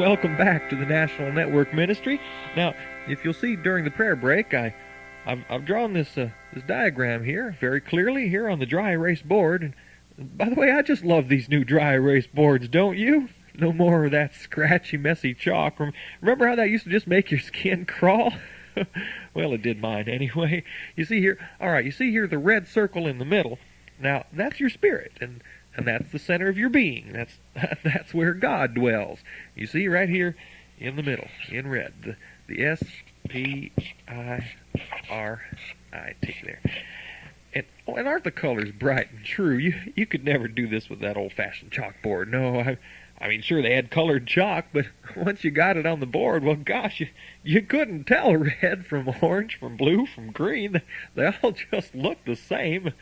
welcome back to the National Network Ministry. Now, if you'll see during the prayer break, I've drawn this diagram here very clearly here on the dry erase board. And by the way, I just love these new dry erase boards, don't you? No more of that scratchy, messy chalk. Remember how that used to just make your skin crawl? Well, it did mine anyway. You see here, all right, you see here the red circle in the middle. Now, that's your spirit, and that's the center of your being. That's where God dwells. You see right here in the middle, in red, the S-P-I-R-I-T there. And aren't the colors bright and true? You could never do this with that old-fashioned chalkboard. No, I mean, sure, they had colored chalk, but once you got it on the board, well, gosh, you couldn't tell red from orange, from blue, from green. They all just look the same.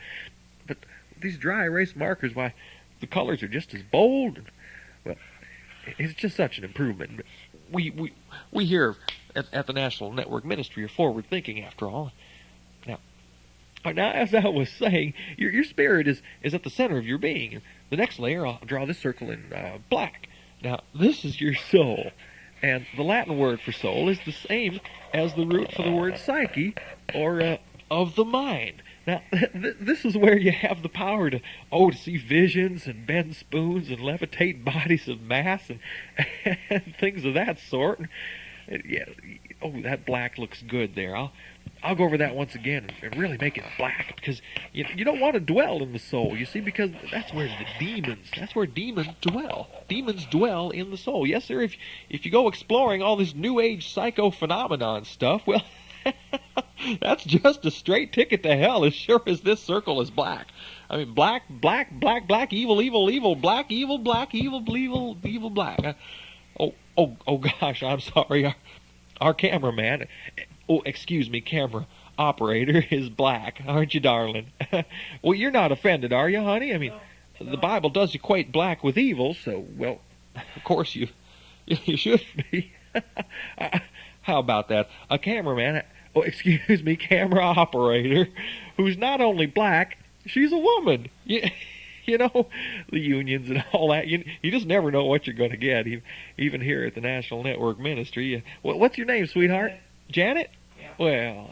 But these dry erase markers, why, the colors are just as bold. And, well, it's just such an improvement. We here at the National Network Ministry are forward-thinking, after all. Now, as I was saying, your spirit is at the center of your being. The next layer, I'll draw this circle in black. Now, this is your soul. And the Latin word for soul is the same as the root for the word psyche, or of the mind. Now, this is where you have the power to see visions and bend spoons and levitate bodies of mass and things of that sort. Yeah, that black looks good there. I'll go over that once again and really make it black, because you don't want to dwell in the soul, you see, because that's where demons dwell. Demons dwell in the soul. Yes, sir, if you go exploring all this New Age psycho phenomenon stuff, well, that's just a straight ticket to hell, as sure as this circle is black. I mean, black, evil, evil, black, evil, black, evil, black. Oh gosh, I'm sorry. Our cameraman, excuse me, camera operator is black, aren't you, darling? Well, you're not offended, are you, honey? I mean, the Bible does equate black with evil, so, well, of course you should be. How about that? A cameraman, excuse me, camera operator, who's not only black, she's a woman. You know, the unions and all that. You just never know what you're going to get, even here at the National Network Ministry. What's your name, sweetheart? Janet? Yeah. Well,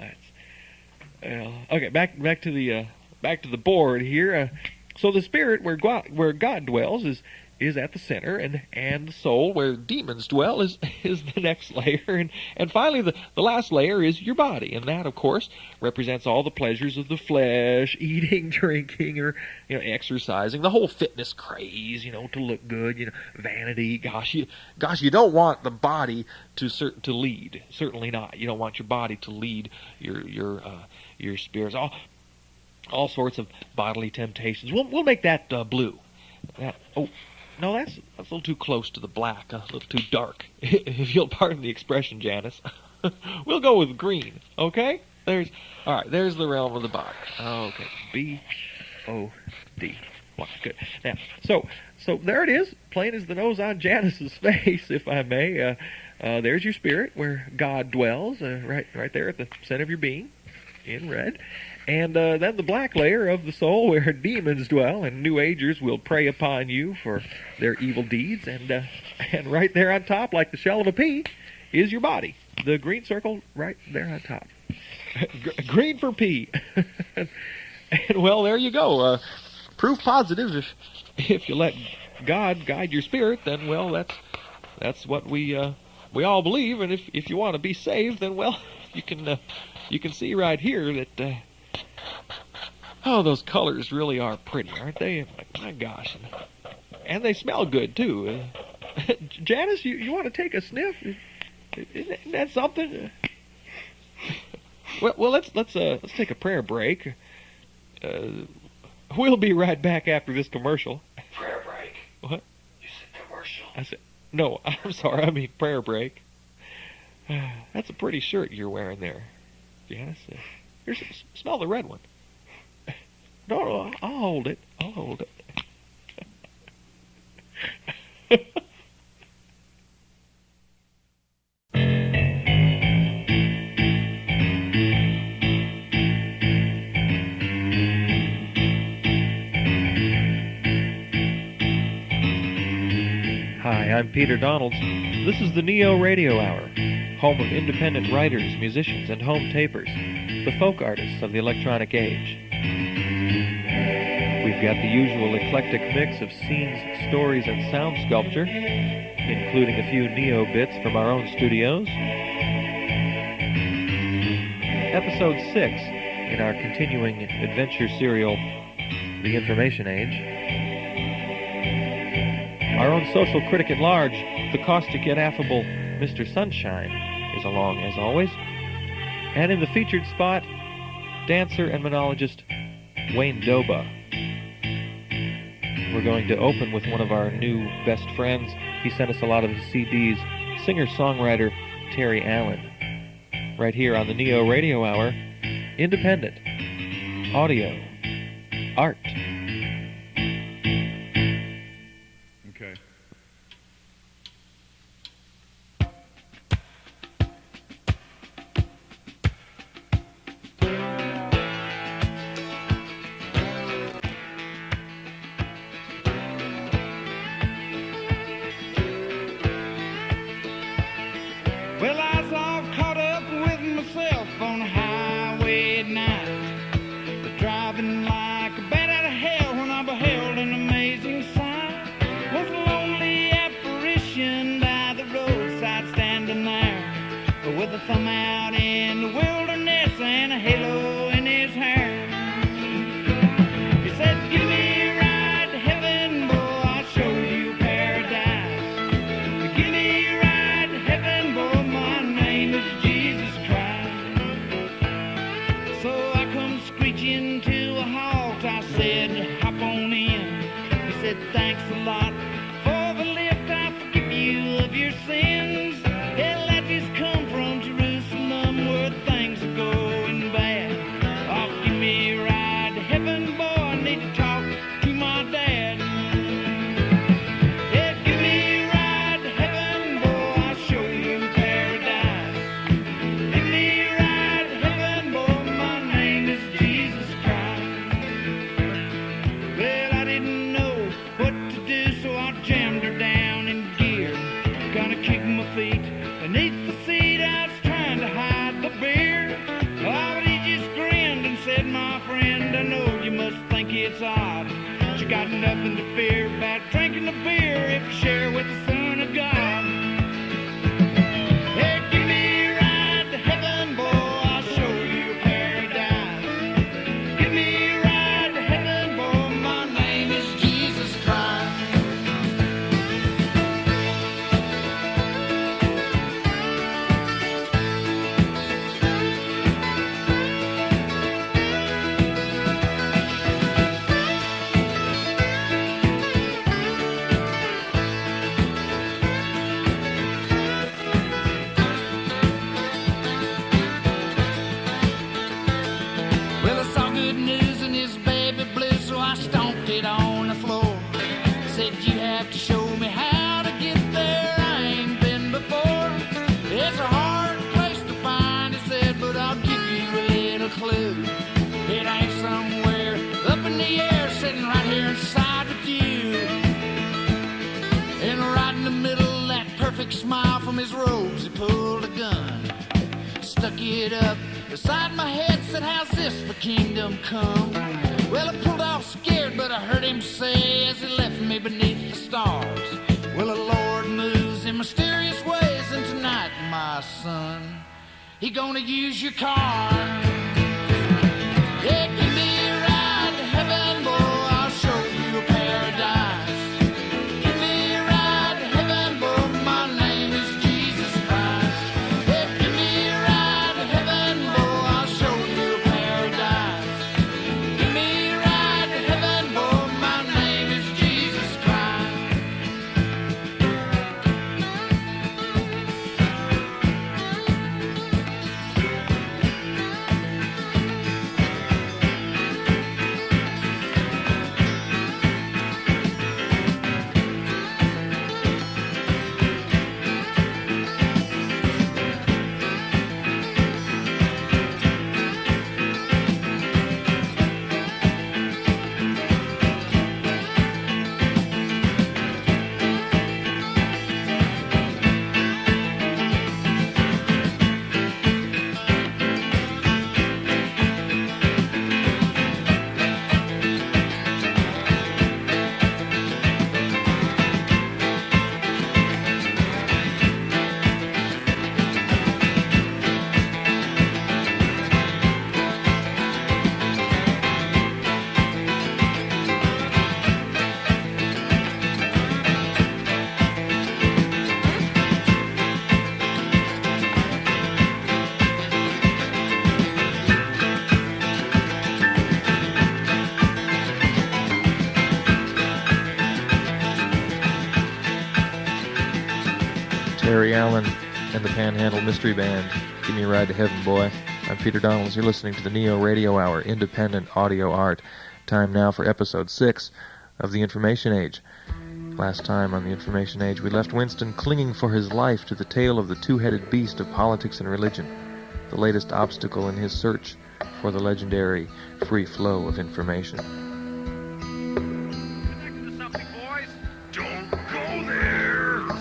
okay. Back to the board here. So the spirit where God dwells is at the center, and the soul where demons dwell is the next layer, and finally the last layer is your body, and that, of course, represents all the pleasures of the flesh, eating, drinking, or exercising, the whole fitness craze, to look good, vanity. Gosh, you don't want the body to lead. Certainly not. You don't want your body to lead your spirits. All sorts of bodily temptations. We'll make that blue. No, that's a little too close to the black, a little too dark, if you'll pardon the expression, Janice. We'll go with green, okay? There's the realm of the body. Okay, B-O-D. Well, good. Now, so there it is, plain as the nose on Janice's face, if I may. There's your spirit, where God dwells, right there at the center of your being, in red. And then the black layer of the soul, where demons dwell, and New Agers will prey upon you for their evil deeds. And right there on top, like the shell of a pea, is your body. The green circle right there on top. Green for pea. And well, there you go. Proof positive. If you let God guide your spirit, then well, that's what we all believe. And if you want to be saved, then well, you can see right here that. Oh, those colors really are pretty, aren't they? My gosh. And they smell good, too. Janice, you want to take a sniff? Isn't that something? Well, let's take a prayer break. We'll be right back after this commercial. Prayer break? What? You said commercial. I said, no, I'm sorry, I mean prayer break. That's a pretty shirt you're wearing there, Janice. Here, smell the red one. No, I'll hold it. Hi, Hi, I'm Peter Donalds. This is the NeoRadio Hour, home of independent writers, musicians, and home tapers, the folk artists of the electronic age. We've got the usual eclectic mix of scenes, stories, and sound sculpture, including a few neo bits from our own studios. Episode 6 in our continuing adventure serial, The Information Age. Our own social critic at large, the caustic yet affable Mr. Sunshine, is along as always. And in the featured spot, dancer and monologist Wayne Doba. We're going to open with one of our new best friends. He sent us a lot of his CDs, singer-songwriter Terry Allen. Right here on the Neo Radio Hour, independent, audio, art. Okay. Well, I was all caught up with myself on the highway at night, but driving like a bat out of hell when I beheld an amazing sight. Was a lonely apparition by the roadside standing there, with a thumb out in the wilderness and a halo in his hair. He said, "Give me a ride to heaven, boy, I'll show you paradise. Give me a ride to heaven, boy, my name is Jesus Christ." So I come screeching to a halt. I said, "Hop on in." He said, "Thanks a lot for the lift. I forgive you of your sins. Hell, I just come from Jerusalem where things are going bad. Oh, give me a ride to heaven, boy, I need to talk to my dad. Yeah, give me a ride to heaven, boy, I'll show you paradise. Give me a ride to heaven, boy, my name is Jesus Christ." Well, I didn't know what to do, so I jammed her down in gear. Kinda kicked my feet beneath the seat. I was trying to hide the beer. Oh, but he just grinned and said, "My friend, I know you must think it's odd, but you got nothing to fear about drinking the beer if you share with the Son of God. Hey, give me a ride to heaven, boy, I'll show you paradise. Give me a ride to heaven, boy, my name is Jesus Christ." Well, I saw good news in his baby blue, so I stomped it on the floor. Said, "You have to show me how to get there. I ain't been before. It's a hard place to find," he said, "but I'll give you a little clue. It ain't somewhere up in the air, sitting right here inside with you. And right in the middle, that perfect smile from his robes, he pulled a gun, stuck it up beside my head, said, 'How's this for kingdom come?' Well, I pulled off scared, but I heard him say as he left me beneath the stars, 'Well, the Lord moves in mysterious ways, and tonight, my son, he gonna use your car. Yeah, give me a ride to heaven, boy, I'll show you paradise. Give me a ride to heaven, boy, my name is Jesus Christ. Yeah, give me a ride to heaven, boy, I'll show you paradise. Give me a ride to heaven, boy, my name is Jesus Christ." Barry Allen and the Panhandle Mystery Band. Give me a ride to heaven, boy. I'm Peter Donalds. You're listening to the NeoRadio Hour, independent audio art. Time now for episode 6 of The Information Age. Last time on The Information Age, we left Winston clinging for his life to the tail of the two-headed beast of politics and religion, the latest obstacle in his search for the legendary free flow of information.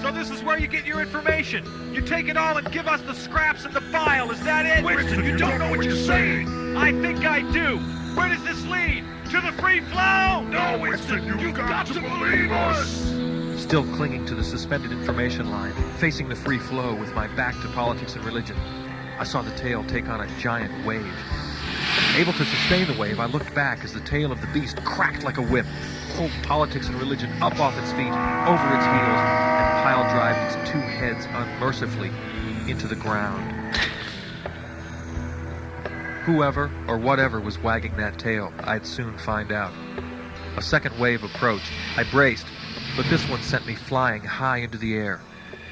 So this is where you get your information. You take it all and give us the scraps and the file. Is that it? Winston, you don't know what you're saying. I think I do. Where does this lead? To the free flow? No, Winston, you've got to believe us. Still clinging to the suspended information line, facing the free flow with my back to politics and religion, I saw the tail take on a giant wave. Able to sustain the wave, I looked back as the tail of the beast cracked like a whip, pulled politics and religion up off its feet, over its heels, and pile-drived its two heads unmercifully into the ground. Whoever or whatever was wagging that tail, I'd soon find out. A second wave approached. I braced, but this one sent me flying high into the air,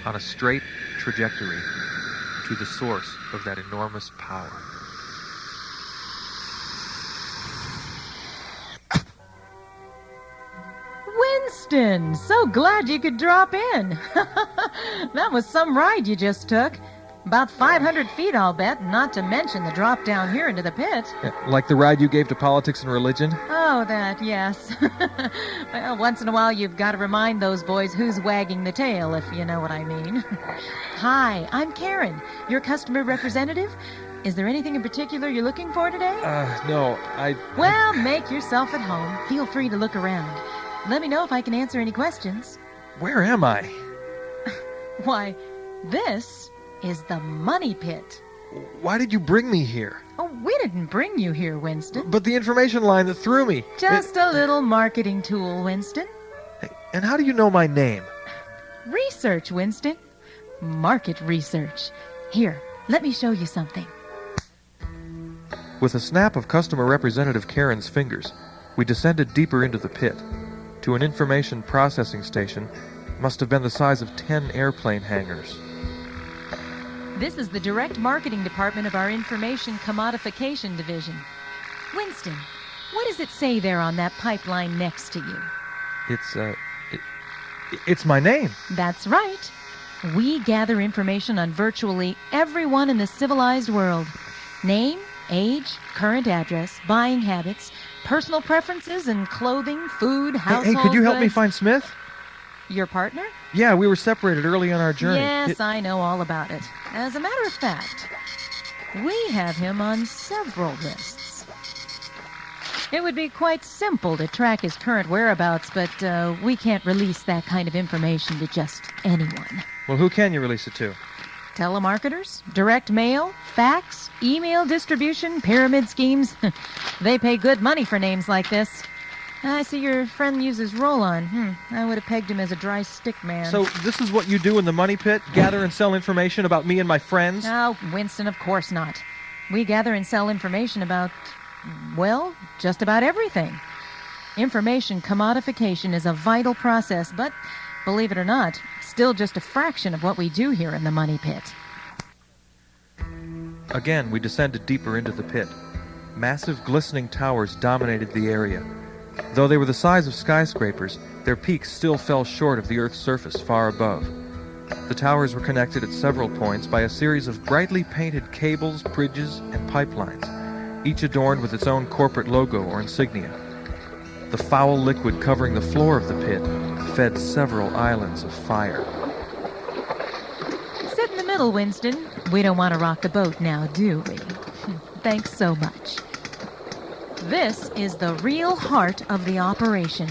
on a straight trajectory to the source of that enormous power. Winston, so glad you could drop in. That was some ride you just took. About 500 feet, I'll bet, not to mention the drop down here into the pit. Like the ride you gave to politics and religion? Oh, that, yes. Well, once in a while you've got to remind those boys who's wagging the tail, if you know what I mean. Hi, I'm Karen, your customer representative. Is there anything in particular you're looking for today? No, Well, make yourself at home. Feel free to look around. Let me know if I can answer any questions. Where am I? Why, this is the money pit. Why did you bring me here? Oh, we didn't bring you here, Winston. But the information line that threw me. Just a little marketing tool, Winston. And how do you know my name? Research, Winston. Market research. Here, let me show you something. With a snap of customer representative Karen's fingers, we descended deeper into the pit, to an information processing station must have been the size of 10 airplane hangars. This is the direct marketing department of our information commodification division. Winston, what does it say there on that pipeline next to you? It's my name. That's right. We gather information on virtually everyone in the civilized world. Name, age, current address, buying habits, personal preferences in clothing, food, household Hey, could you help me goods. find Smith? Your partner? Yeah, we were separated early on our journey. Yes, I know all about it. As a matter of fact, we have him on several lists. It would be quite simple to track his current whereabouts, but we can't release that kind of information to just anyone. Well, who can you release it to? Telemarketers, direct mail, fax, email distribution, pyramid schemes. They pay good money for names like this. I see your friend uses roll-on. I would have pegged him as a dry stick man. So this is what you do in the money pit? Gather and sell information about me and my friends? Oh, Winston, of course not. We gather and sell information about, well, just about everything. Information commodification is a vital process, but, believe it or not, still just a fraction of what we do here in the money pit. Again, we descended deeper into the pit. Massive, glistening towers dominated the area. Though they were the size of skyscrapers, their peaks still fell short of the Earth's surface far above. The towers were connected at several points by a series of brightly painted cables, bridges, and pipelines, each adorned with its own corporate logo or insignia. The foul liquid covering the floor of the pit fed several islands of fire. Sit in the middle, Winston. We don't want to rock the boat now, do we? Thanks so much. This is the real heart of the operation.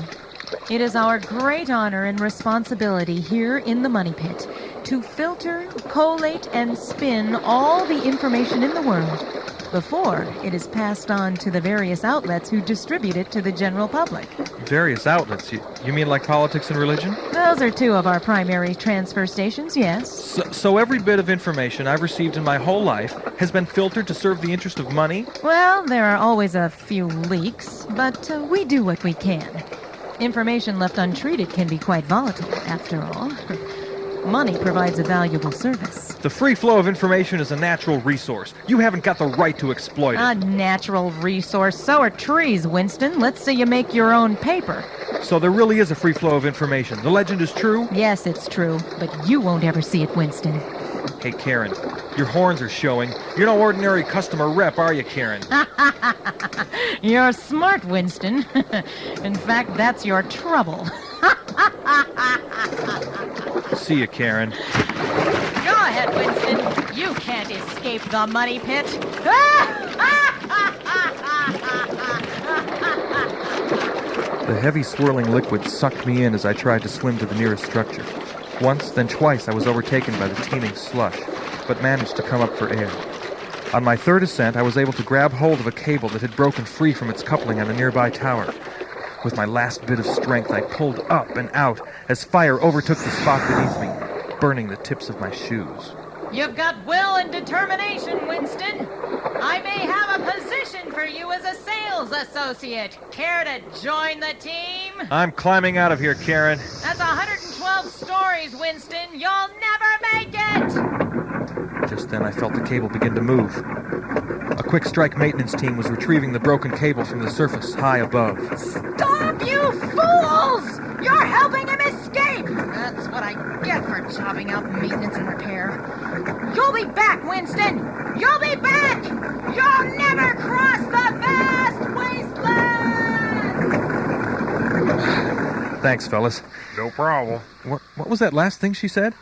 It is our great honor and responsibility here in the Money Pit to filter, collate, and spin all the information in the world before it is passed on to the various outlets who distribute it to the general public. Various outlets? You mean like politics and religion? Those are two of our primary transfer stations, yes. So every bit of information I've received in my whole life has been filtered to serve the interest of money? Well, there are always a few leaks, but we do what we can. Information left untreated can be quite volatile, after all. Money provides a valuable service. The free flow of information is a natural resource. You haven't got the right to exploit it. A natural resource. So are trees, Winston. Let's say you make your own paper. So there really is a free flow of information. The legend is true? Yes, it's true, but you won't ever see it, Winston. Hey, Karen, your horns are showing. You're no ordinary customer rep, are you, Karen? You're smart, Winston. In fact, that's your trouble. See you, Karen. Go ahead, Winston. You can't escape the money pit. The heavy swirling liquid sucked me in as I tried to swim to the nearest structure. Once, then twice, I was overtaken by the teeming slush, but managed to come up for air. On my third ascent, I was able to grab hold of a cable that had broken free from its coupling on a nearby tower. With my last bit of strength, I pulled up and out as fire overtook the spot beneath me, burning the tips of my shoes. You've got will and determination, Winston. I may have a position for you as a sales associate. Care to join the team? I'm climbing out of here, Karen. That's 112 stories, Winston. You'll never make it! Just then I felt the cable begin to move. A quick strike maintenance team was retrieving the broken cable from the surface high above. Stop, you fools! You're helping him escape! That's what I get for jobbing out maintenance and repair. You'll be back, Winston! You'll be back! You'll never cross the vast wasteland! Thanks, fellas. No problem. What was that last thing she said?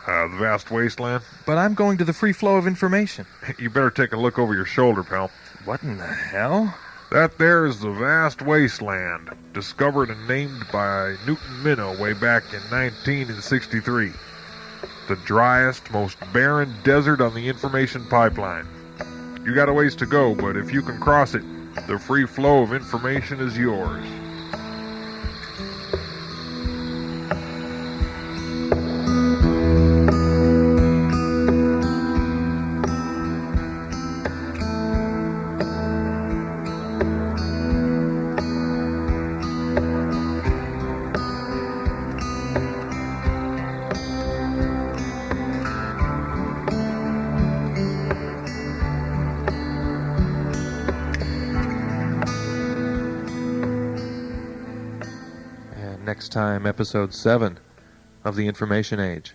The vast wasteland. But I'm going to the free flow of information. You better take a look over your shoulder, pal. What in the hell? That there is the vast wasteland, discovered and named by Newton Minnow way back in 1963. The driest, most barren desert on the information pipeline. You got a ways to go, but if you can cross it, the free flow of information is yours. Next time, episode 7 of The Information Age.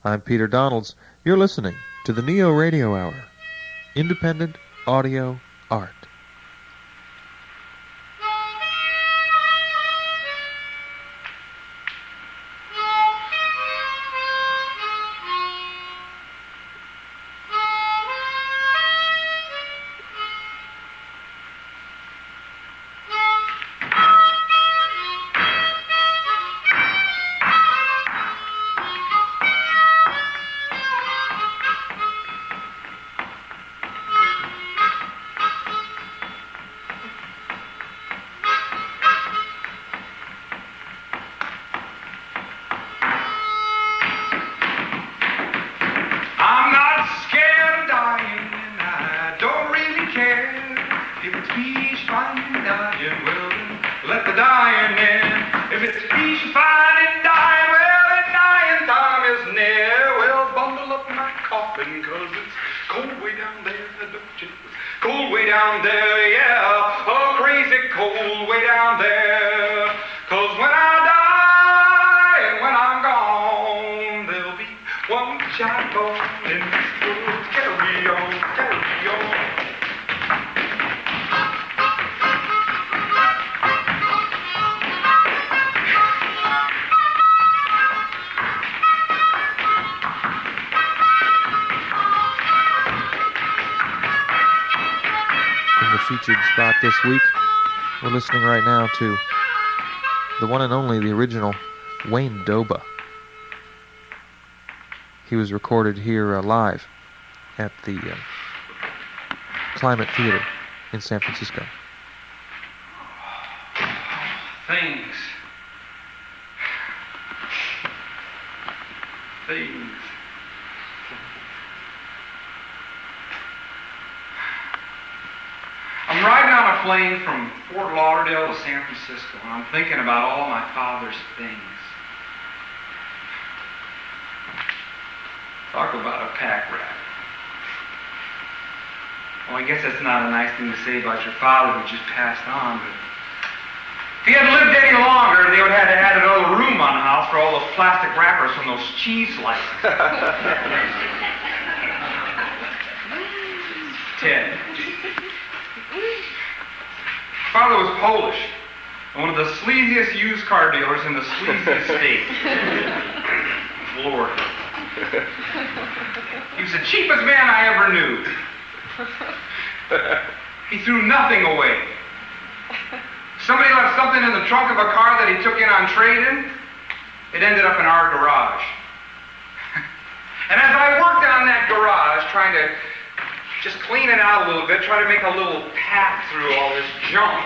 I'm Peter Donalds. You're listening to the NeoRadio Hour. Independent audio art. Featured spot this week. We're listening right now to the one and only, the original Wayne Doba. He was recorded here live at the Climate Theater in San Francisco. Things. I'm riding on a plane from Fort Lauderdale to San Francisco, and I'm thinking about all my father's things. Talk about a pack rat. Well, I guess that's not a nice thing to say about your father who just passed on, but if he had lived any longer, they would have had to add another room on the house for all those plastic wrappers from those cheese slices. Ted. Father was Polish, and one of the sleaziest used car dealers in the sleaziest state. Lord. He was the cheapest man I ever knew. He threw nothing away. Somebody left something in the trunk of a car that he took in on trade-in. It ended up in our garage. And as I worked on that garage, trying to just clean it out a little bit, try to make a little path through all this junk,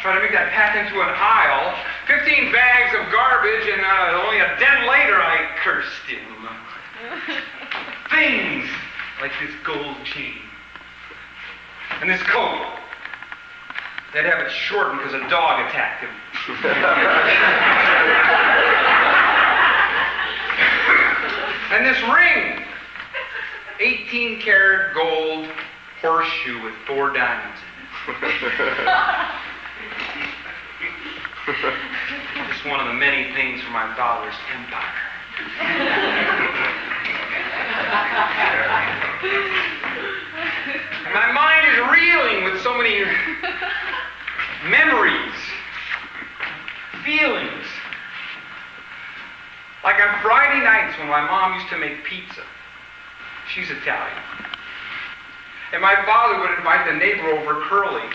try to make that path into an aisle, 15 bags of garbage, and only a den later I cursed him. Things like this gold chain and this coat. They'd have it shortened because a dog attacked him. And this ring, 18-karat gold horseshoe with 4 diamonds in it. Just one of the many things from my father's empire. My mind is reeling with so many memories, feelings. Like on Friday nights when my mom used to make pizza. She's Italian. And my father would invite the neighbor over, Curly,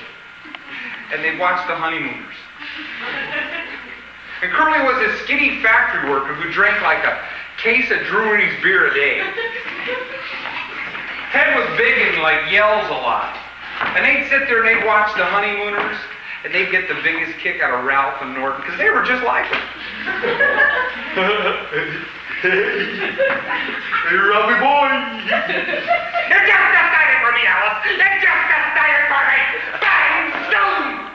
and they'd watch the honeymooners. And Curly was a skinny factory worker who drank like a case of Drury's beer a day. Ted was big and like yells a lot. And they'd sit there and they'd watch the honeymooners, and they'd get the biggest kick out of Ralph and Norton, because they were just like him. Hey, Robbie boy. You just decided for me, Alice. You just decided for me. Bang, zoom.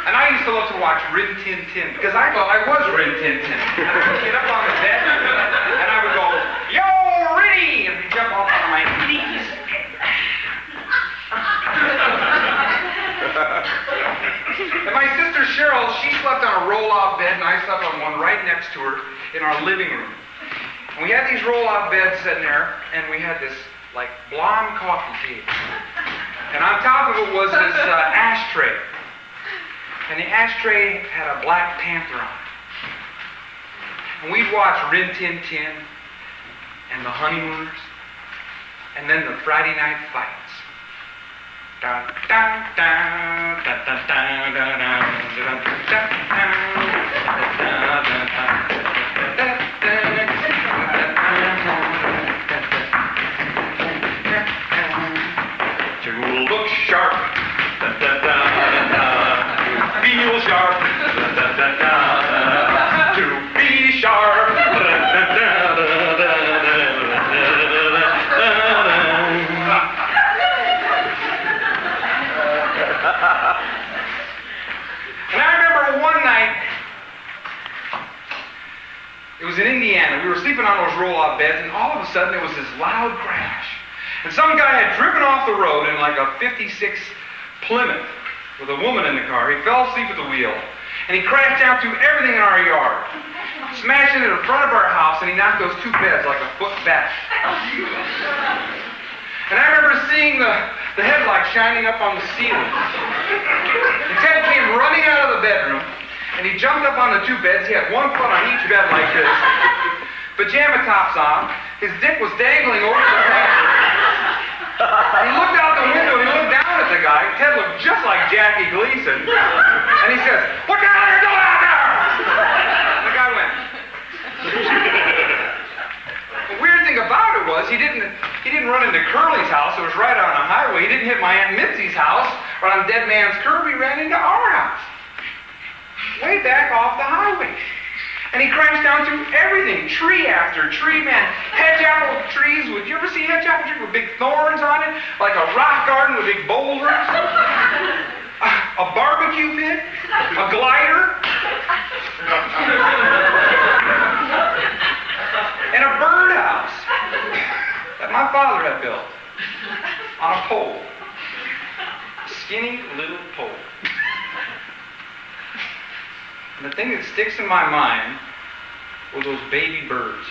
And I used to love to watch Rin Tin Tin, because I thought I was Rin Tin Tin. And I would get up on the bed, and I would go, yo, Rinny! And he'd jump off on my knees. And my sister Cheryl, she slept on a roll-off bed, and I slept on one right next to her in our living room. And we had these roll-off beds sitting there, and we had this, like, blonde coffee table. And on top of it was this ashtray. And the ashtray had a Black Panther on it. And we'd watch Rin Tin Tin and the honeymooners, and then the Friday night fights. Dun, dun, dun, dun, dun, dun, dun, dun, dun, to look sharp, dun, dun, dun, dun, dun. Feel sharp, dun, dun, dun, dun. To be sharp, dun, dun, dun, dun, dun, dun, dun. And I remember one night, it was in Indiana. We were sleeping on those roll-off beds, and all of a sudden there was this loud crash. And some guy had driven off the road in like a 56 Plymouth with a woman in the car. He fell asleep at the wheel, and he crashed down through everything in our yard, smashed into the front of our house, and he knocked those 2 beds like a foot back. And I remember seeing the headlight shining up on the ceiling. And Ted came running out of the bedroom, and he jumped up on the 2 beds. He had 1 foot on each bed like this, pajama tops on. His dick was dangling over the bed. He looked out the window, and he looked down at the guy. Ted looked just like Jackie Gleason. And he says, "What the hell are you doing out there?" And the guy went. The weird thing about it was he didn't run into Curly's house. It was right on a highway. He didn't hit my Aunt Mitzi's house or on Dead Man's Curve. He ran into our house, way back off the highway. And he crashed down through everything, tree after tree, man. Hedge apple trees. Would you ever see hedge apple trees with big thorns on it? Like a rock garden with big boulders? A barbecue pit? A glider? my father had built on a pole. A skinny little pole. And the thing that sticks in my mind were those baby birds.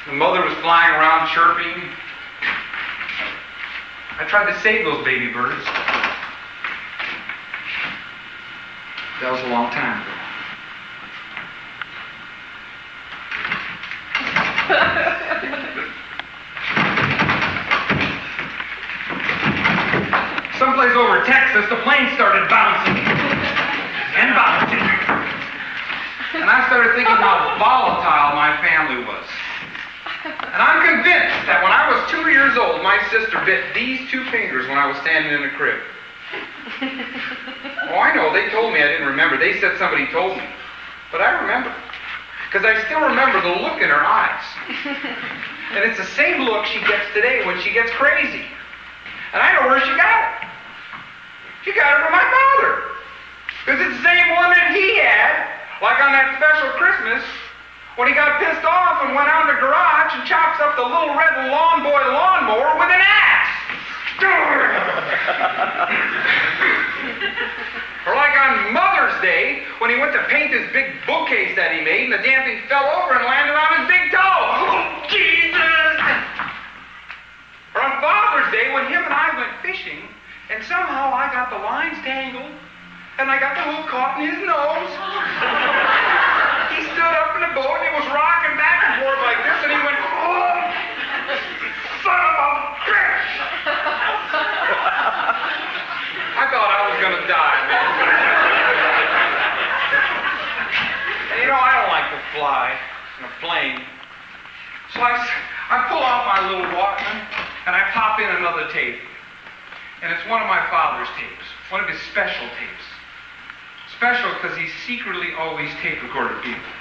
The mother was flying around chirping. I tried to save those baby birds. That was a long time ago. Someplace over Texas, the plane started bouncing and bouncing. And I started thinking how volatile my family was. And I'm convinced that when I was 2 years old, my sister bit these 2 fingers when I was standing in the crib. Oh, I know, they told me I didn't remember. They said somebody told me. But I remember. Because I still remember the look in her eyes. And it's the same look she gets today when she gets crazy. And I know where she got it. She got it from my father. Because it's the same one that he had, like on that special Christmas, when he got pissed off and went out in the garage and chops up the little red lawn boy lawnmower with an axe. Or like on Mother's Day, when he went to paint his big bookcase that he made, and the damn thing fell over and landed on his big toe. Oh, Jesus! Or on Father's Day, when him and I went fishing, and somehow I got the lines tangled, and I got the hook caught in his nose. He stood up in the boat, and he was rocking back and forth like this, and he went, oh, son of a bitch! I thought I was going to die, man. And you know, I don't like to fly in a plane. So I pull out my little Walkman, and I pop in another tape. And it's one of my father's tapes, one of his special tapes. Special because he secretly always tape recorded people.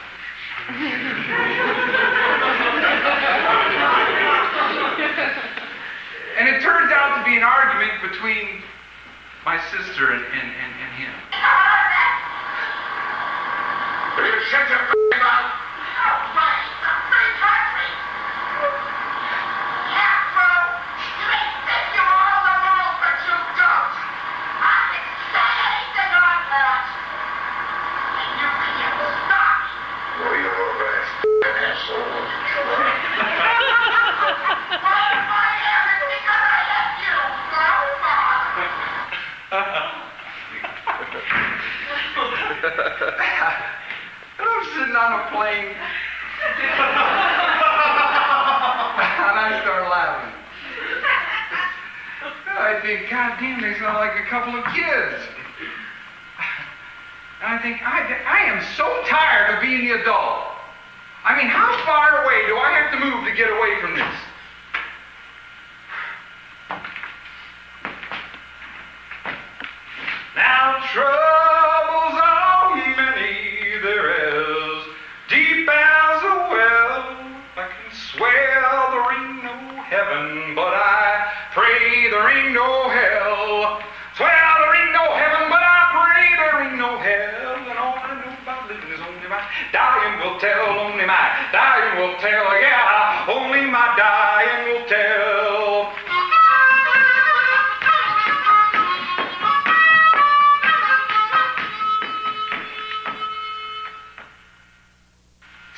And it turns out to be an argument between my sister and him. Shut your mouth! Free country! Yeah, bro! You may think you all the rules, but you don't! I can say anything I want! And you can't stop me! Well, you're a asshole. Well, if I am, it's because I left you, And I'm sitting on a plane. And I start laughing. And I think, God damn, they sound like a couple of kids. And I think, I am so tired of being the adult. I mean, how far away do I have to move to get away from this? Now troubles are many there is, deep as a well. I can swear there ain't no heaven, but I pray there ain't no hell. Swear there ain't no heaven, but I pray there ain't no hell. And all I know about living is only my dying will tell, only my dying will tell, yeah, only my dying will tell.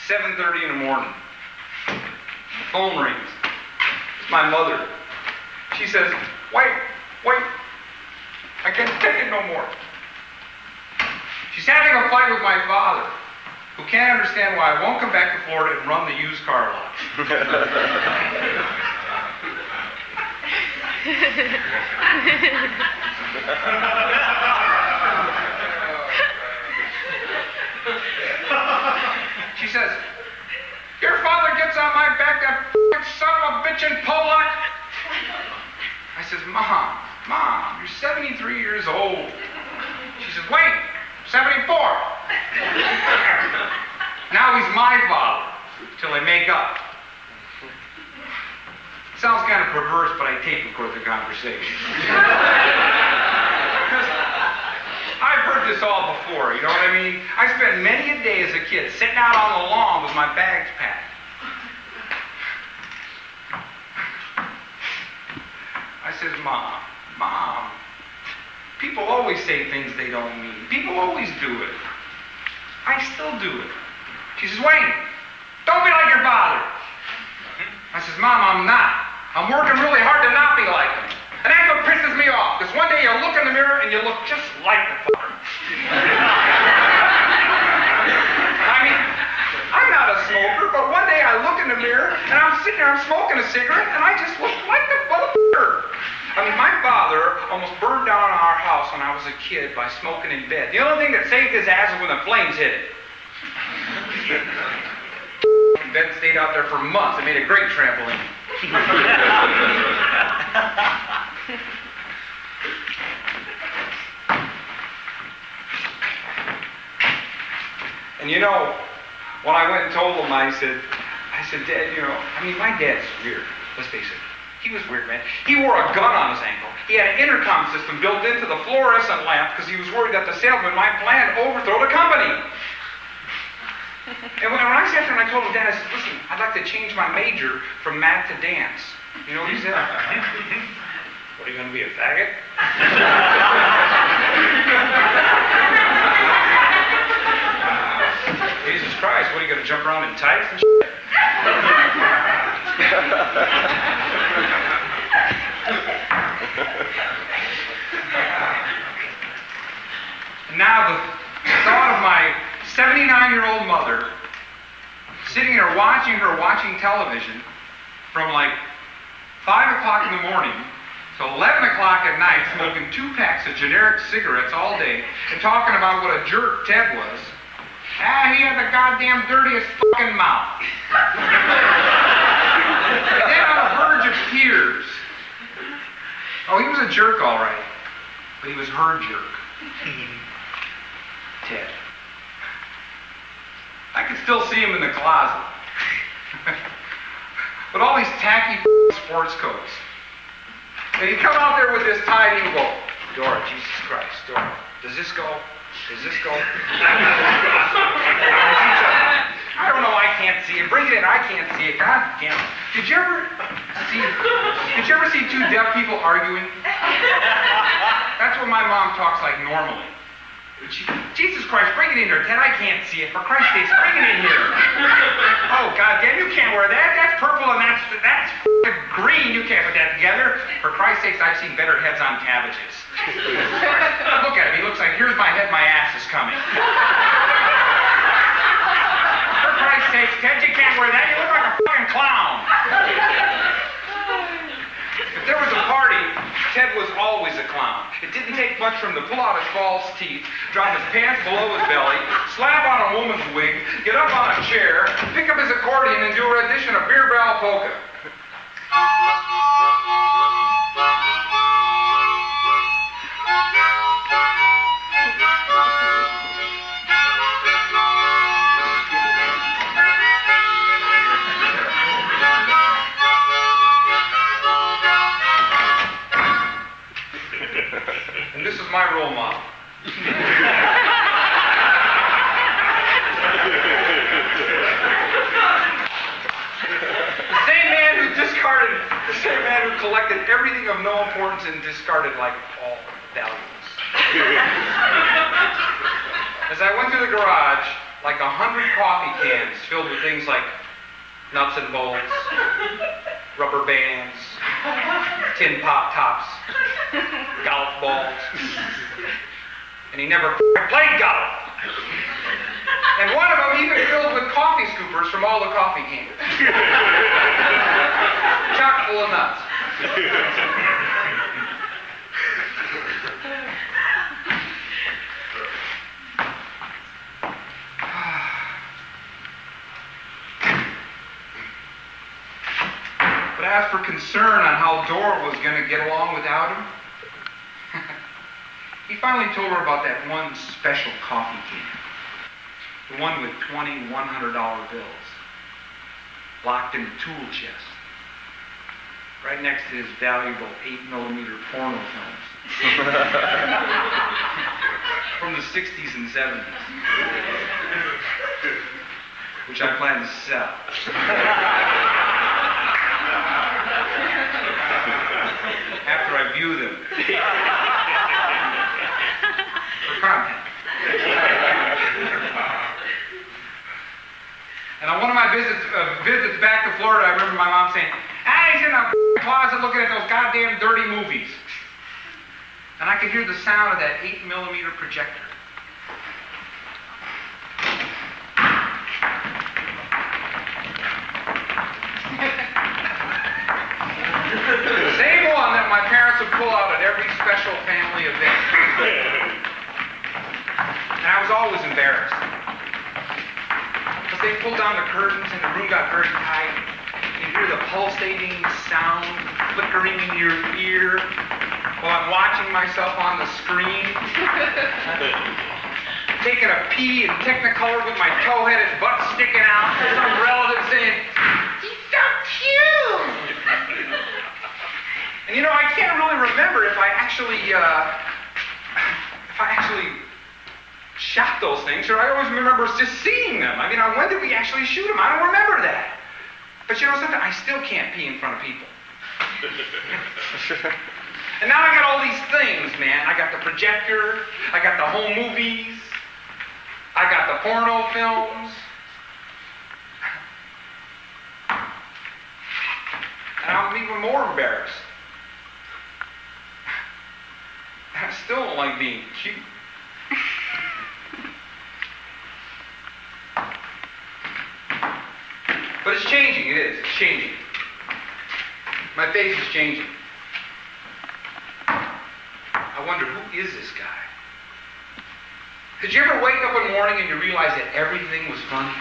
7:30 in the morning. The phone rings. It's my mother. She says, wait, I can't take it no more. She's having a fight with my father, who can't understand why I won't come back to Florida and run the used car lot. She says, your father gets on my back, that son of a bitch in Pollock. I says, Mom, you're 73 years old. She says, wait, 74. Now he's my father, till they make up. Sounds kind of perverse, but I tape record the conversation. Because I've heard this all before, you know what I mean? I spent many a day as a kid sitting out on the lawn with my bags packed. People always say things they don't mean. People always do it. I still do it. She says, Wayne, don't be like your father. I says, Mom, I'm not. I'm working really hard to not be like him. And that's what pisses me off, because one day you look in the mirror and you look just like the fucker. I mean, I'm not a smoker, but one day I look in the mirror and I'm sitting there, I'm smoking a cigarette, and I just look like the motherfucker. I mean, my father almost burned down our house when I was a kid by smoking in bed. The only thing that saved his ass was when the flames hit it. Bed stayed out there for months. It made a great trampoline. And you know, when I went and told him, I said, Dad, you know, I mean, my dad's weird. Let's face it. He was weird, man. He wore a gun on his ankle. He had an intercom system built into the fluorescent lamp because he was worried that the salesman might plan to overthrow the company. And when I sat there and I told him, Dad, I said, listen, I'd like to change my major from math to dance. You know what he said? What, are you going to be a faggot? Jesus Christ, what, are you going to jump around in tights and shit? And now the thought of my 79-year-old mother sitting there watching television from like 5 o'clock in the morning to 11 o'clock at night, smoking 2 packs of generic cigarettes all day and talking about what a jerk Ted was. He had the goddamn dirtiest fucking mouth. And then on the verge of tears. Oh, he was a jerk, all right. But he was her jerk. Ted. I could still see him in the closet. With all these tacky sports coats. And he'd come out there with this tie and he'd go, Dora, Jesus Christ, Dora, does this go? Does this go? I don't know, I can't see it. Bring it in, I can't see it. God damn it. Did you ever see 2 deaf people arguing? That's what my mom talks like normally. Jesus Christ, bring it in here, Ted. I can't see it. For Christ's sake, bring it in here. Oh, God damn, you can't wear that. That's purple and that's green. You can't put that together. For Christ's sakes, I've seen better heads on cabbages. Look at him. He looks like, here's my head, my ass is coming. For Christ's sakes, Ted, you can't wear that. You look like a fucking clown. If there was a party, Ted was always a clown. It didn't take much for him to pull out his false teeth, drop his pants below his belly, slap on a woman's wig, get up on a chair, pick up his accordion, and do a rendition of Beer Barrel Polka. And this is my role model. The same man who collected everything of no importance and discarded like all valuables. As I went through the garage, like 100 coffee cans filled with things like nuts and bolts, rubber bands, tin pop tops, golf balls. And he never played golf. And one of them even filled with coffee scoopers from all the coffee cans. Chock full of nuts. But as for concern on how Dora was going to get along without him, he finally told her about that one special coffee can. The one with 20 $100 bills. Locked in the tool chest. Right next to his valuable 8mm porno films. From the 60s and 70s. Which I plan to sell. After I view them. movies. And I could hear the sound of that 8mm projector. The same one that my parents would pull out at every special family event. And I was always embarrassed. Because they pulled down the curtains and the room got very tight. You hear the pulsating sound flickering in your ear while I'm watching myself on the screen. Taking a pee in Technicolor with my toe-headed butt sticking out. Some relative saying, "He's so cute!" And you know, I can't really remember if I actually shot those things, or I always remember just seeing them. I mean, when did we actually shoot them? I don't remember that. But you know something? I still can't pee in front of people. And now I got all these things, man. I got the projector, I got the home movies, I got the porno films. And I'm even more embarrassed. I still don't like being cute. But it's changing, it is. It's changing. My face is changing. I wonder, who is this guy? Did you ever wake up one morning and you realize that everything was funny?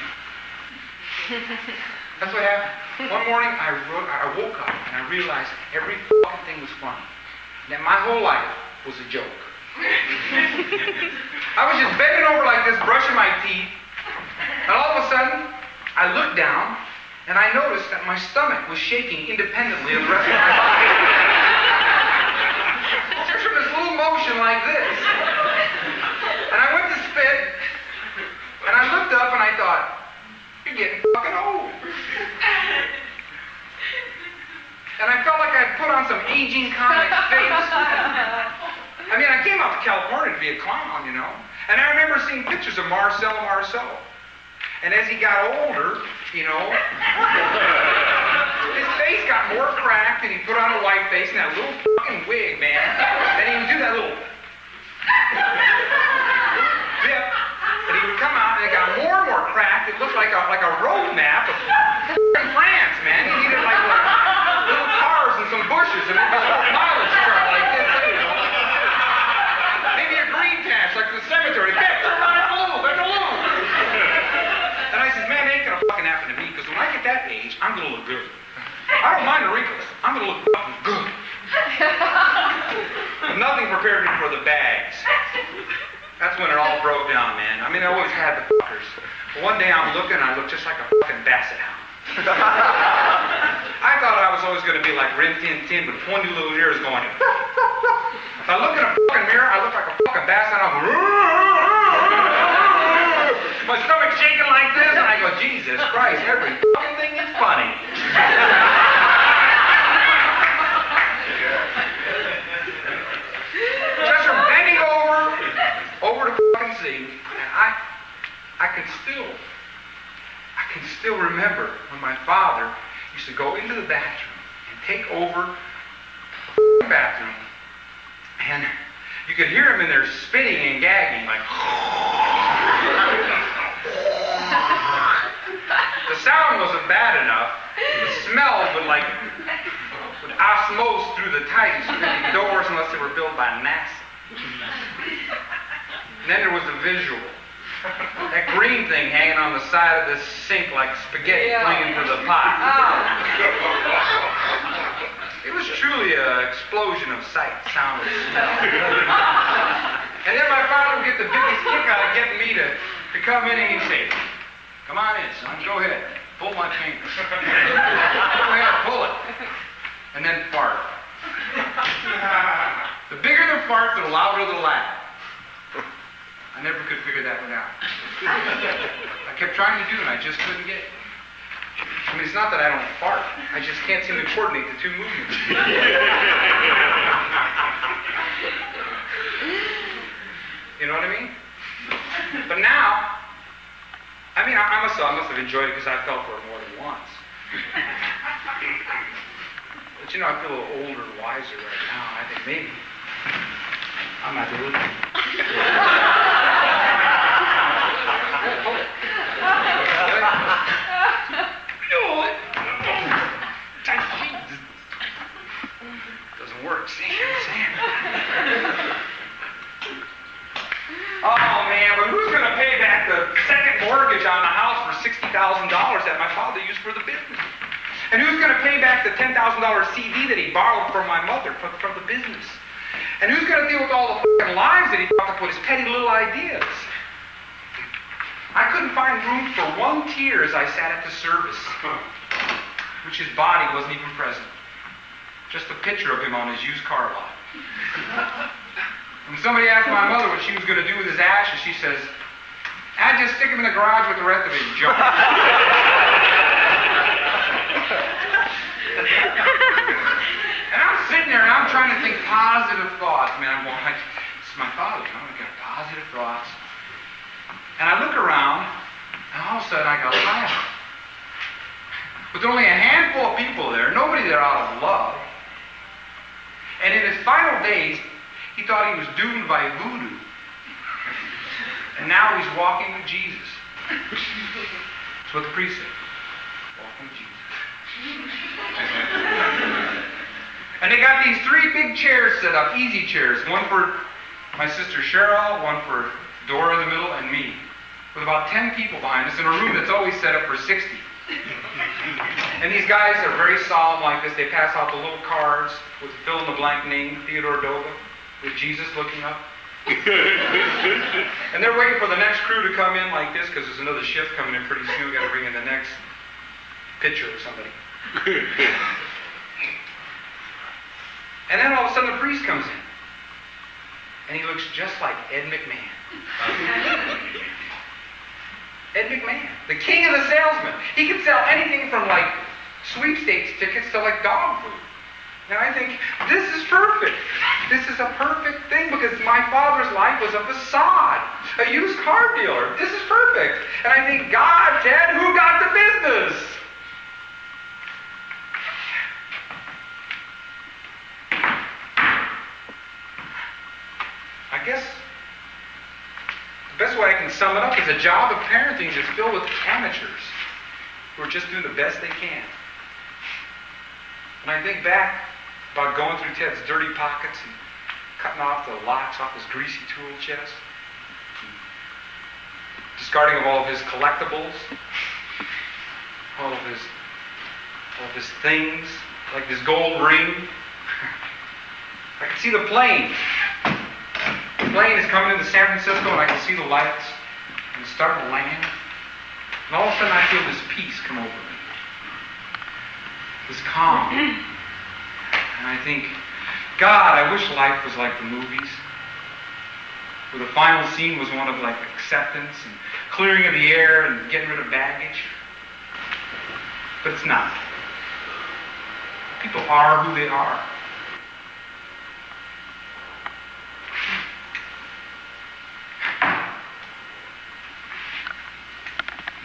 That's what happened. One morning I woke up and I realized every fucking thing was funny. That my whole life was a joke. I was just bending over like this, brushing my teeth, and all of a sudden, I looked down, and I noticed that my stomach was shaking independently of the rest of my body. Just from this little motion like this. And I went to spit, and I looked up and I thought, you're getting fucking old. And I felt like I'd put on some aging comic face. I mean, I came out to California to be a clown, you know. And I remember seeing pictures of Marcel. And as he got older, you know, his face got more cracked, and he put on a white face and that little fucking wig, man. And he would do that little dip, and he would come out, and it got more and more cracked. It looked like a road map of France, man. He needed like little cars and some bushes, and a mileage chart like this, you know. Maybe a green patch like the cemetery. That's a loop. And I said, man, it ain't gonna fucking happen to me, because when I get that age, I'm gonna look good. I don't mind the wrinkles. I'm gonna look fucking good. But nothing prepared me for the bags. That's when it all broke down, man. I mean, I always had the fuckers. But one day I'm looking, and I look just like a fucking basset hound. I thought I was always gonna be like Rin Tin Tin with pointy little ears going. If I look in a fucking mirror, I look like a fucking basset hound. My stomach's shaking like this, and I go, Jesus Christ, every fucking thing is funny. Just from bending over to fucking see, and I can still remember when my father used to go into the bathroom and take over the bathroom, and you could hear him in there spitting and gagging like. The sound wasn't bad enough. The smell would osmose through the tight spinning doors unless they were built by NASA. And then there was the visual. That green thing hanging on the side of this sink like spaghetti clinging to the pot. It was truly an explosion of sight, sound, and smell. And then my father would get the biggest kick out of getting me to come in and he'd say, come on in, son, go ahead. Pull my fingers. Go ahead, pull it. And then fart. The bigger the fart, the louder the laugh. I never could figure that one out. I kept trying to do it, and I just couldn't get it. I mean, it's not that I don't fart. I just can't seem to coordinate the two movements. You know what I mean? But now, I mean, I must have enjoyed it because I fell for it more than once. But you know, I feel a little older and wiser right now. I think maybe I'm not doing it. Doesn't work, see? Oh man, but who's going to pay back the second mortgage on the house for $60,000 that my father used for the business? And who's going to pay back the $10,000 CD that he borrowed from my mother from the business? And who's going to deal with all the fucking lies that he bought to put his petty little ideas? I couldn't find room for one tear as I sat at the service, which his body wasn't even present. Just a picture of him on his used car lot. When somebody asked my mother what she was going to do with his ashes, she says, "I'd just stick him in the garage with the rest of his junk." And I'm sitting there and I'm trying to think positive thoughts. Man, I'm going, this is my father, you know, I got positive thoughts. And I look around, and all of a sudden I got tired. With only a handful of people there, nobody there out of love. And in his final days, he thought he was doomed by voodoo. And now he's walking with Jesus. That's what the priest said. Walking with Jesus. And they got these 3 big chairs set up, easy chairs. One for my sister Cheryl, one for Dora in the middle, and me. With about 10 people behind us in a room that's always set up for 60. And these guys are very solemn like this. They pass out the little cards with fill-in-the-blank name, Theodore Dova, with Jesus looking up. And they're waiting for the next crew to come in like this because there's another shift coming in pretty soon. We've got to bring in the next picture of somebody. And then all of a sudden the priest comes in. And he looks just like Ed McMahon. Ed McMahon, the king of the salesmen. He could sell anything from like sweepstakes tickets to like dog food. Now I think, this is perfect. This is a perfect thing because my father's life was a facade, a used car dealer. This is perfect. And I think, God, Ted, who got the business? I guess the best way I can sum it up is a job of parenting is filled with amateurs who are just doing the best they can. And I think back about going through Ted's dirty pockets and cutting off the locks off his greasy tool chest, discarding of all of his collectibles, all of his things, like this gold ring. I can see the plane. The plane is coming into San Francisco and I can see the lights and it's starting to land. And all of a sudden I feel this peace come over me. This calm. And I think, God, I wish life was like the movies, where the final scene was one of like acceptance and clearing of the air and getting rid of baggage. But it's not. People are who they are.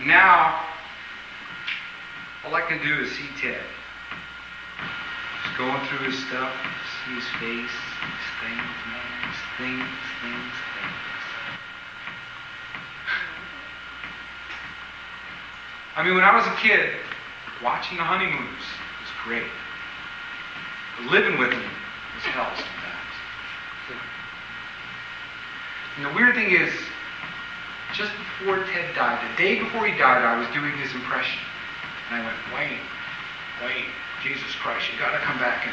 Now, all I can do is see Ted. Just going through his stuff, see his face, his things, man, his things. I mean, when I was a kid, watching the honeymooners was great. But living with them was hell sometimes. And the weird thing is, just before Ted died, the day before he died, I was doing his impression. And I went, Wayne, Jesus Christ, you gotta come back and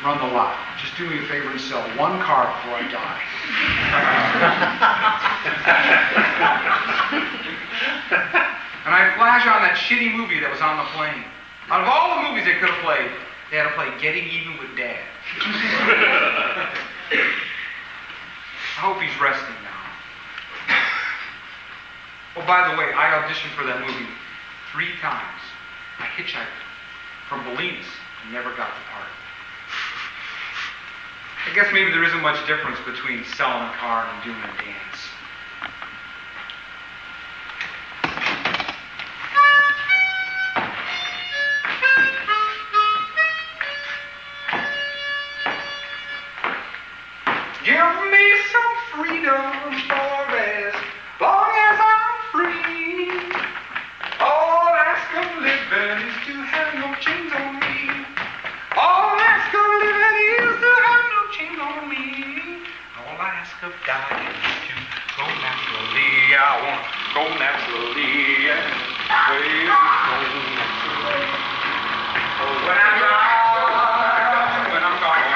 run the lot. Just do me a favor and sell one car before I die. And I flash on that shitty movie that was on the plane. Out of all the movies they could have played, they had to play Getting Even with Dad. I hope he's resting now. Oh, by the way, I auditioned for that movie 3 times. I hitchhiked from Bolinas and never got the part. I guess maybe there isn't much difference between selling a car and doing a dance. Give me some freedom for as long as I'm free. All I ask of living is to have no chains on me. All I ask of living is to have no chains on me. All I ask of dying is to go naturally. I want to go naturally. And way go naturally. Oh, when I'm gone, when I'm gone.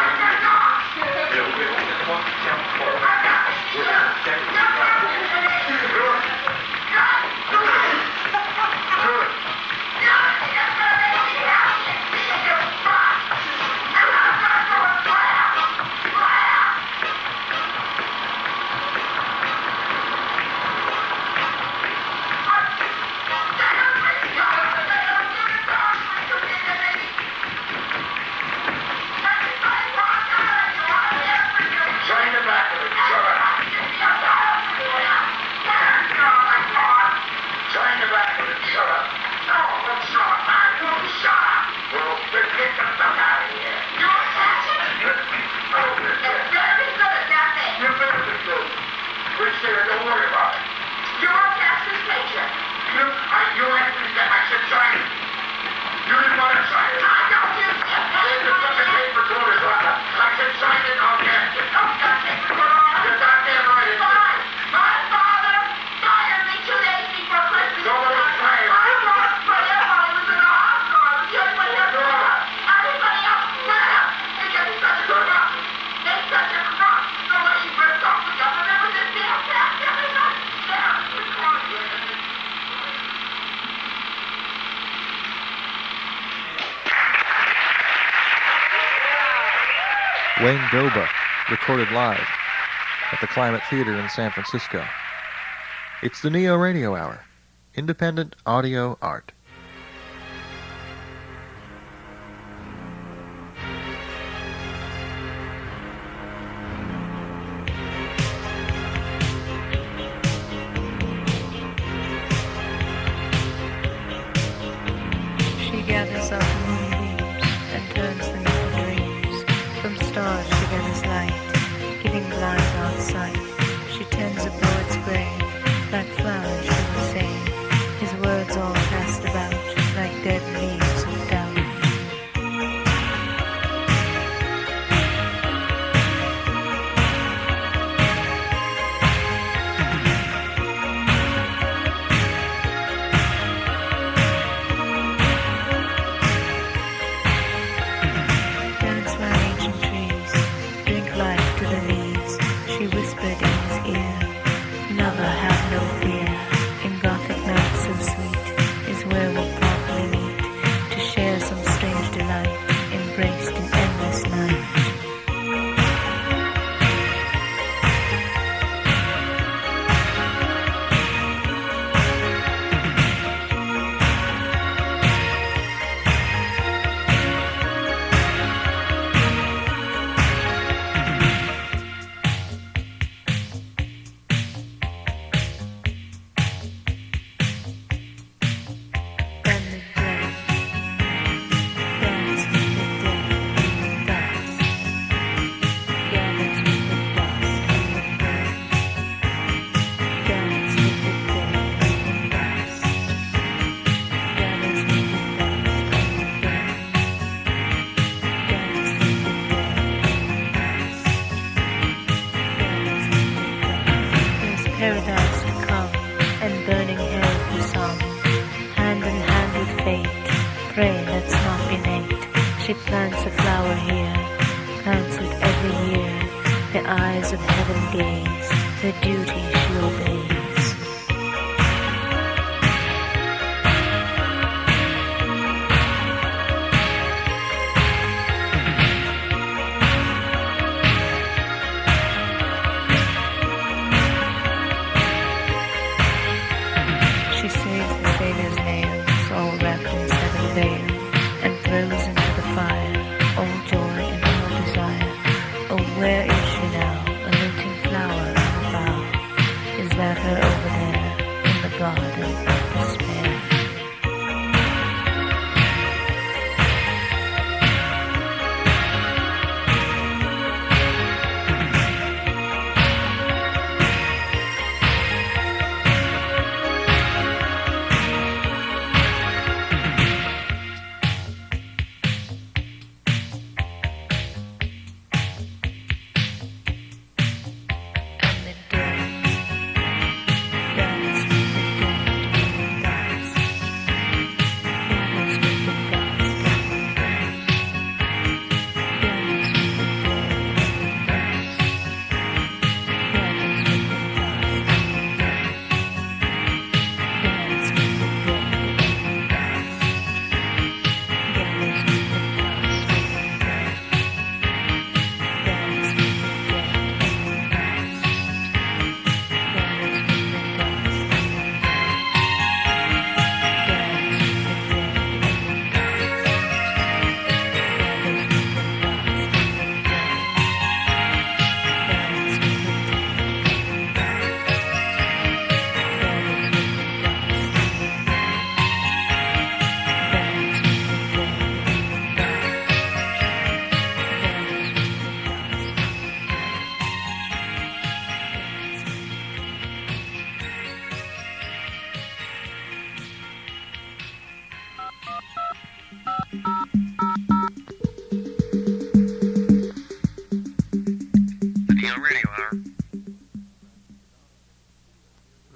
Don't worry about it. You're a Cass's paycheck. You asked me that I should sign it. You didn't want to sign it. I don't use it. There's a fucking paper to it, I should sign it on there. You don't got paper to it. You're goddamn right. Fine. My father fired me 2 days before Christmas. Nobody fired you. I lost prayer while he was in the hospital. I was the only one here to do it. Everybody else left because he's such a crook. He's such a crook. Nobody ripped off the government with this damn tax. Wayne Doba, recorded live at the Climate Theater in San Francisco. It's the NeoRadio Hour, independent audio art. She gathers up moonbeams and turns them into dreams. From stars she gathers light, giving blind out sight. She tends a poet's grave, like flowers she will save. His words all cast about, like dead leaves of doubt. Dance round ancient trees, drink life to the leaves. She whispered in his ear, never have no fear. In Gothic nights so sweet is where we'll probably meet to share some strange delight, embraced in endless night. Then the dead dance with the dead, dance, gathers with the dust and the bird. Dance with the dead, dance, gathers with the dust and the bird. Dance with the dead, dance, gathers with the dust. There's paradise to come and burning hell for some. Hand in hand with fate, pray let's not be late. She plants a flower here, plants it every year. The eyes of heaven gaze, her duty she obeys. She saves the sailor's nails, all wrapped in seven veil, and throws into the fire all joy and all desire. Oh, where is she now, a lilting flower on a bough? Is that her over there, in the garden of despair?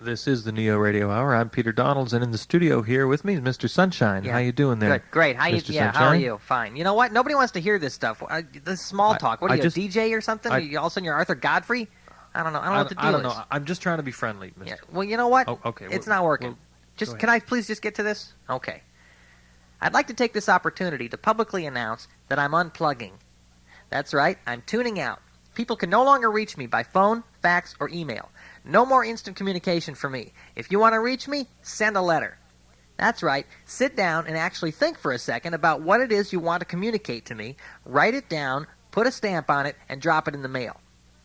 This is the Neo Radio Hour. I'm Peter Donalds, and in the studio here with me is Mr. Sunshine. Yeah. How you doing there? Good, great. How you? Mr. Yeah, Sunshine? how are you? Fine. You know what? Nobody wants to hear this stuff. This small talk. What are you, a DJ or something? All of a sudden you're Arthur Godfrey? I don't know. I don't know what the deal I don't is. know. I'm just trying to be friendly, Mr. Yeah. Well, you know what? Oh, okay. It's not working. Can I please just get to this? Okay. I'd like to take this opportunity to publicly announce that I'm unplugging. That's right. I'm tuning out. People can no longer reach me by phone, fax, or email. No more instant communication for me. If you want to reach me, send a letter. That's right. Sit down and actually think for a second about what it is you want to communicate to me. Write it down, put a stamp on it, and drop it in the mail.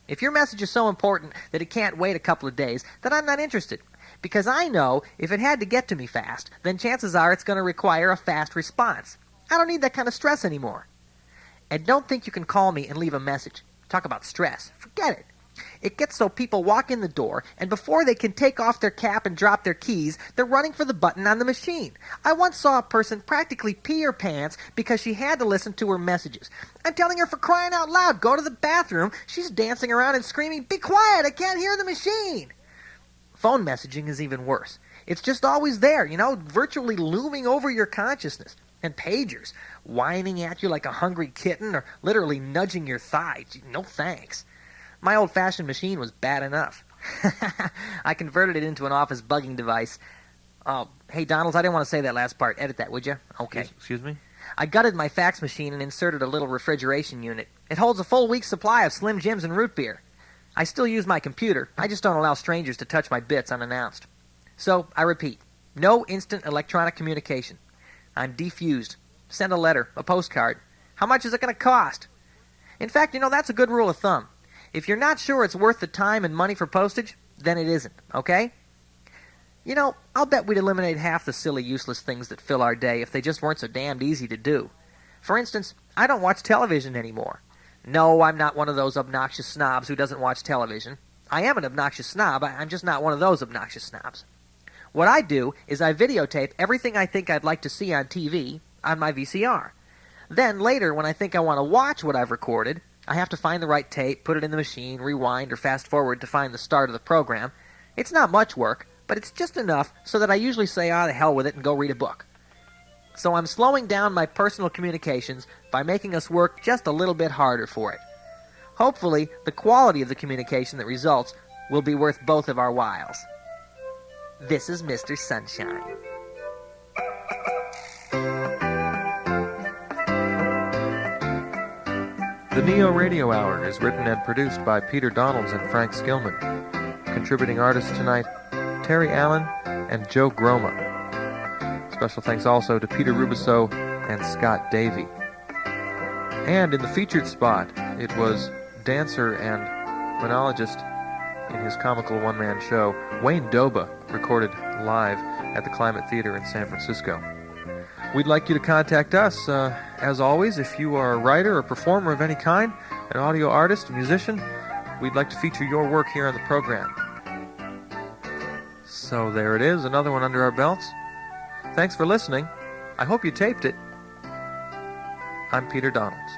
If your message is so important that it can't wait a couple of days, then I'm not interested. Because I know if it had to get to me fast, then chances are it's going to require a fast response. I don't need that kind of stress anymore. And don't think you can call me and leave a message. Talk about stress. Forget it. It gets so people walk in the door, and before they can take off their cap and drop their keys, they're running for the button on the machine. I once saw a person practically pee her pants because she had to listen to her messages. I'm telling her, for crying out loud, go to the bathroom. She's dancing around and screaming, be quiet, I can't hear the machine. Phone messaging is even worse. It's just always there, virtually looming over your consciousness. And pagers, whining at you like a hungry kitten or literally nudging your thigh. No thanks. My old-fashioned machine was bad enough. I converted it into an office bugging device. Oh, hey, Donalds, I didn't want to say that last part. Edit that, would you? Okay. Excuse me? I gutted my fax machine and inserted a little refrigeration unit. It holds a full week's supply of Slim Jims and root beer. I still use my computer. I just don't allow strangers to touch my bits unannounced. So, I repeat, no instant electronic communication. I'm defused. Send a letter, a postcard. How much is it going to cost? In fact, that's a good rule of thumb. If you're not sure it's worth the time and money for postage, then it isn't, okay? I'll bet we'd eliminate half the silly, useless things that fill our day if they just weren't so damned easy to do. For instance, I don't watch television anymore. No, I'm not one of those obnoxious snobs who doesn't watch television. I am an obnoxious snob. I'm just not one of those obnoxious snobs. What I do is I videotape everything I think I'd like to see on TV on my VCR. Then later, when I think I want to watch what I've recorded, I have to find the right tape, put it in the machine, rewind or fast forward to find the start of the program. It's not much work, but it's just enough so that I usually say, the hell with it and go read a book. So I'm slowing down my personal communications by making us work just a little bit harder for it. Hopefully, the quality of the communication that results will be worth both of our whiles. This is Mr. Sunshine. The Neo Radio Hour is written and produced by Peter Donalds and Frank Skillman. Contributing artists tonight, Terry Allen and Joe Groma. Special thanks also to Peter Rubiso and Scott Davey. And in the featured spot, it was dancer and monologist in his comical one-man show, Wayne Doba, recorded live at the Climate Theater in San Francisco. We'd like you to contact us, as always, if you are a writer or performer of any kind, an audio artist, a musician. We'd like to feature your work here on the program. So there it is, another one under our belts. Thanks for listening. I hope you taped it. I'm Peter Donalds.